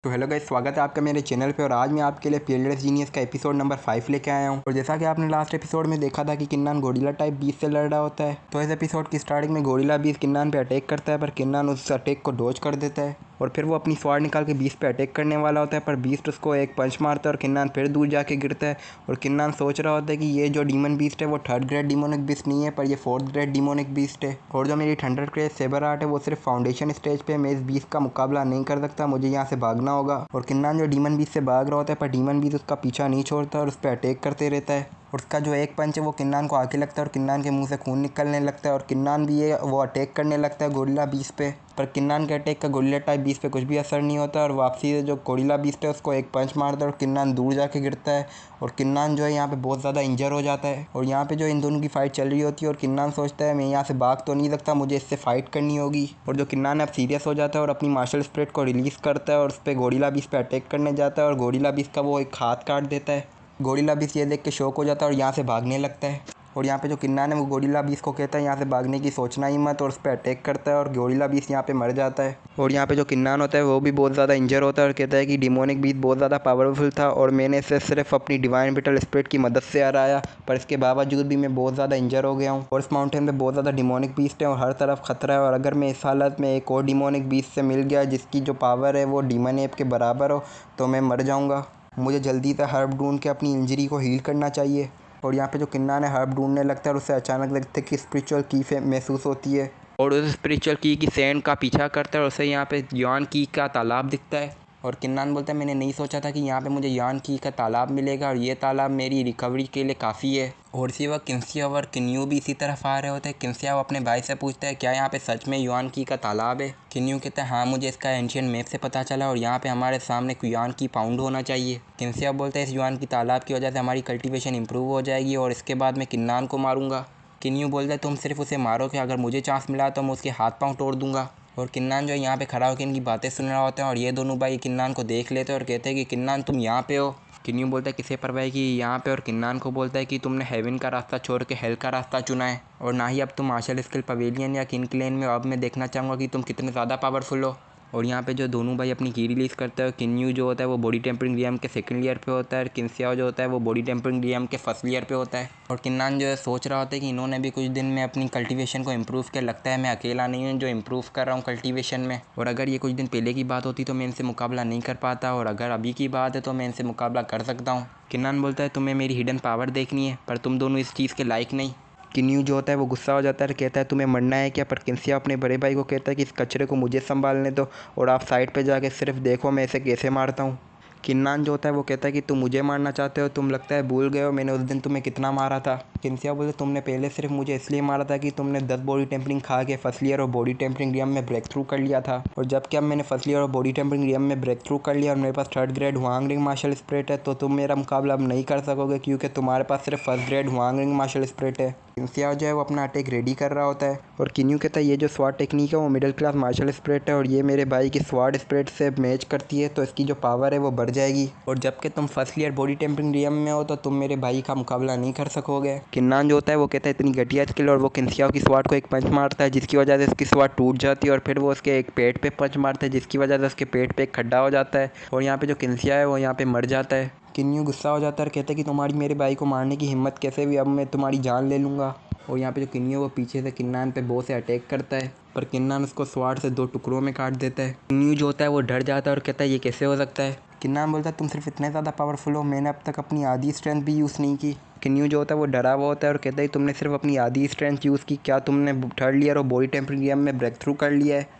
तो hello guys, स्वागत है आपका मेरे चैनल पे। और आज मैं आपके लिए फील्डलेस जीनियस का एपिसोड नंबर 5 लेके आया हूँ। और जैसा कि आपने लास्ट एपिसोड में देखा था कि किन्नान गोरिल्ला टाइप बीस्ट से लड़ रहा होता है, तो इस एपिसोड की स्टार्टिंग में गोरिल्ला बीस्ट किन्नान पे अटैक करता है, पर किन्नान उस अटैक को डॉज कर देता है। और फिर वो अपनी स्वॉर्ड निकाल के बीस्ट पे अटैक करने वाला होता है, पर बीस्ट उसको एक पंच मारता है और किन्नान फिर दूर जाके गिरता है। और किन्नान सोच रहा होता है कि ये जो डीमन बीस्ट है वो 3rd ग्रेड डिमोनिक बीस्ट नहीं है, पर ये 4th ग्रेड डिमोनिक बीस्ट है। और जो मेरी थंडर क्रेज सेबर आर्ट है वो सिर्फ फाउंडेशन स्टेज पे मैं इस बीस्ट का मुकाबला नहीं कर सकता, मुझे यहाँ से भागना होगा। और किन्नान जो डीमन बीस्ट से भाग रहा होता है, पर डीमन बीस्ट उसका पीछा नहीं छोड़ता और उस पर अटैक करते रहता है। और उसका जो एक पंच है वो किन्नान को आके लगता है और किन्नान के मुंह से खून निकलने लगता है। और किन्नान भी वो अटैक करने लगता है गोरिल्ला बीस्ट पे, पर किन्नान के अटैक का गोरिल्ला टाइप बीस्ट पे कुछ भी असर नहीं होता। और वापसी से जो गोरिल्ला बीस्ट है उसको एक पंच मारता है और किन्नान दूर जाके गिरता है। और किन्नान जो है यहाँ पे बहुत ज़्यादा इंजर हो जाता है। और यहाँ पे जो इन दोनों की फाइट चल रही होती है और किन्नान सोचता है मैं यहाँ से भाग तो नहीं सकता, मुझे इससे फाइट करनी होगी। और जो किन्नान अब सीरियस हो जाता है और अपनी मार्शल स्पिरिट को रिलीज़ करता है और उस पर गोरिल्ला बीस्ट पे अटैक करने जाता है। और गोरिल्ला बीस्ट का वो एक हाथ काट देता है। गोरिल्ला बीस्ट ये देख के शॉक हो जाता है और यहाँ से भागने लगता है। और यहाँ पे जो किन्नान है वो गोरिल्ला बीस्ट को कहता है यहाँ से भागने की सोचना ही मत, और उस पर अटैक करता है और गोरिल्ला बीस्ट यहाँ पे मर जाता है। और यहाँ पे जो किन्नान होता है वो भी बहुत ज़्यादा इंजर होता है और कहता है कि डिमोनिक बीस्ट बहुत ज़्यादा पावरफुल था और मैंने इसे सिर्फ अपनी डिवाइन बिटल स्पिरिट की मदद से हराया, पर इसके बावजूद भी मैं बहुत ज़्यादा इंजर हो गया हूँ। और इस माउंटेन पे बहुत ज़्यादा डिमोनिक बीस्ट है और हर तरफ खतरा है। और अगर मैं इस हालत में एक और डिमोनिक बीस्ट से मिल गया जिसकी जो पावर है वो डीमन एप के बराबर हो, तो मैं मर जाऊँगा। मुझे जल्दी से हर्ब ढूंढ के अपनी इंजरी को हील करना चाहिए। और यहाँ पे जो किन्नान है हर्ब ढूंढने लगता है और उसे अचानक लगता है कि स्पिरिचुअल की महसूस होती है। और उस स्पिरिचुअल की सैंड का पीछा करता है और उसे यहाँ पे यान की का तालाब दिखता है। और किन्नान बोलता है मैंने नहीं सोचा था कि यहाँ पे मुझे यान की का तालाब मिलेगा और ये तालाब मेरी रिकवरी के लिए काफ़ी है। और इसी वक्त किन्सिया और किन्यू भी इसी तरफ आ रहे होते हैं। किन्सिया अपने भाई से पूछता है क्या यहाँ पे सच में युआन की का तालाब है। किन्यू कहता है हाँ, मुझे इसका एंशियंट मैप से पता चला और यहाँ पे हमारे सामने युआन की पाउंड होना चाहिए। किन्सिया बोलता है इस युआन की तालाब की वजह से हमारी कल्टीवेशन इंप्रूव हो जाएगी और इसके बाद मैं किन्नान को मारूंगा। किन्यू बोलता है तुम सिर्फ उसे मारो कि अगर मुझे चांस मिला तो मैं उसके हाथ पाँव तोड़ दूंगा। और किन्नान जो यहाँ पे खड़ा होकर इनकी बातें सुन रहा होता है और ये दोनों भाई किन्नान को देख लेते हैं और कहते हैं कि किन्नान तुम यहाँ पे हो। किन्यू बोलता है किसे परवाह है कि यहाँ पे। और किन्नान को बोलता है कि तुमने हेवन का रास्ता छोड़ के हेल का रास्ता चुना है और ना ही अब तुम मार्शल स्किल पवेलियन या किंग क्लेन में। अब मैं देखना चाहूँगा कि तुम कितने ज़्यादा पावरफुल हो। और यहाँ पे जो दोनों भाई अपनी की रिलीज़ करते हैं, किन्यू जो होता है वो बॉडी टेम्परिंग डीएम के 2nd ईयर पे होता है और किन्सिया जो होता है वो बॉडी टेम्परिंग डीएम के 1st ईयर पे होता है। और किन्नान जो है सोच रहा होता है कि इन्होंने भी कुछ दिन में अपनी कल्टीवेशन को इम्प्रूव किया, लगता है मैं अकेला नहीं हूँ जो इम्प्रूव कर रहा हूँ कल्टीवेशन में। और अगर ये कुछ दिन पहले की बात होती तो मैं इनसे मुकाबला नहीं कर पाता, और अगर अभी की बात है तो मैं इनसे मुकाबला कर सकता हूँ। किन्नान बोलता है तुम्हें मेरी हिडन पावर देखनी है, पर तुम दोनों इस चीज़ के लायक नहीं। किन्यू जो होता है वो गुस्सा हो जाता है और कहता है तुम्हें मरना है क्या। पर किन्सिया अपने बड़े भाई को कहता है कि इस कचरे को मुझे संभालने दो और आप साइड पे जाके सिर्फ देखो मैं इसे कैसे मारता हूँ। किन्नान जो होता है वो कहता है कि तुम मुझे मारना चाहते हो, तुम लगता है भूल गए हो मैंने उस दिन तुम्हें कितना मारा था। किन्सिया बोलते तुमने पहले सिर्फ मुझे इसलिए मारा था कि तुमने 10 बॉडी टेम्परिंग खा के 1st ईयर और बॉडी टेम्परिंग रियम में ब्रेक थ्रू कर लिया था। और जबकि अब मैंने 1st ईयर और बॉडी टेम्परिंग रियम में ब्रेक थ्रू कर लिया और मेरे पास 3rd grade Huang ring martial spirit है, तो तुम मेरा मुकाबला अब नहीं कर सकोगे क्योंकि तुम्हारे पास सिर्फ 1st grade Huang ring martial spirit है। किन्सिया जो है वो अपना अटैक रेडी कर रहा होता है और किन्यू कहता है ये जो स्वाड टेक्निक है वो मिडिल क्लास मार्शल स्पिरिट है और ये मेरे भाई की स्वाड स्पिरिट से मैच करती है, तो इसकी जो पावर है वो बढ़ जाएगी। और जबकि तुम 1st ईयर बॉडी टेम्परिंग रियम में हो तो तुम मेरे भाई का मुकाबला नहीं कर सकोगे। किन्नान जो होता है वो कहता है इतनी घटिया स्किल, और वो किन्सिया की स्वाड को एक पंच मारता है जिसकी वजह से उसकी स्वाड टूट जाती है और फिर वो उसके एक पेट पे पंच मारता है जिसकी वजह से उसके पेट पे एक खड्डा हो जाता है और यहाँ पे जो किन्सिया है वो यहाँ पे मर जाता है। किन्यू गुस्सा हो जाता है और कहता है कि तुम्हारी मेरे भाई को मारने की हिम्मत कैसे हुई, अब मैं तुम्हारी जान ले लूँगा। और यहाँ पे जो किन्यू है वो पीछे से किन्नान पे बो से अटैक करता है, पर किन्नान उसको स्वाड से 2 टुकड़ों में काट देता है। किन्यू जो होता है वो डर जाता है और कहता है ये कैसे हो सकता है। किन्नान बोलता है तुम सिर्फ इतने ज़्यादा पावरफुल हो, मैंने अब तक अपनी आधी स्ट्रेंथ भी यूज़ नहीं की। किन्यू जो होता है वो डरा हुआ होता है और कहता है तुमने सिर्फ अपनी आधी स्ट्रेंथ यूज़ की, क्या तुमने 3rd ईयर और बॉडी टेम्परिंग रियम में ब्रेक थ्रू कर लिया है।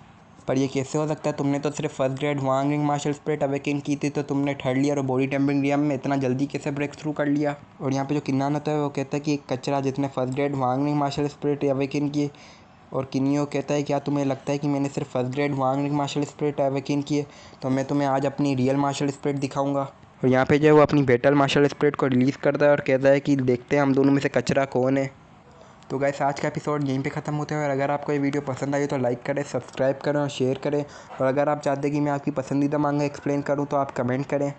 पर ये कैसे हो सकता है, तुमने तो सिर्फ 1st grade Huang ring martial spirit awaken की थी, तो तुमने 3rd ईयर और बॉडी टेम्परिंग रियम में इतना जल्दी कैसे ब्रेक थ्रू कर लिया। और यहाँ पे जो किन्नान होता है वो कहता है कि एक कचरा जितने 1st grade Huang ring martial spirit awaken किए। और किन्यू कहता है क्या तुम्हें लगता है कि मैंने सिर्फ 1st grade Huang ring martial spirit awaken किए, तो मैं तुम्हें आज अपनी रियल मार्शल स्पिरिट दिखाऊंगा। और यहाँ पे जो है वो अपनी बैटल मार्शल स्पिरिट को रिलीज़ करता है और कहता है कि देखते हैं हम दोनों में से कचरा कौन है। तो गाइस आज का एपिसोड यहीं पे ख़त्म होता है और अगर आपको ये वीडियो पसंद आई तो लाइक करें, सब्सक्राइब करें और शेयर करें। और अगर आप चाहते हैं कि मैं आपकी पसंदीदा मांगा एक्सप्लेन करूं तो आप कमेंट करें।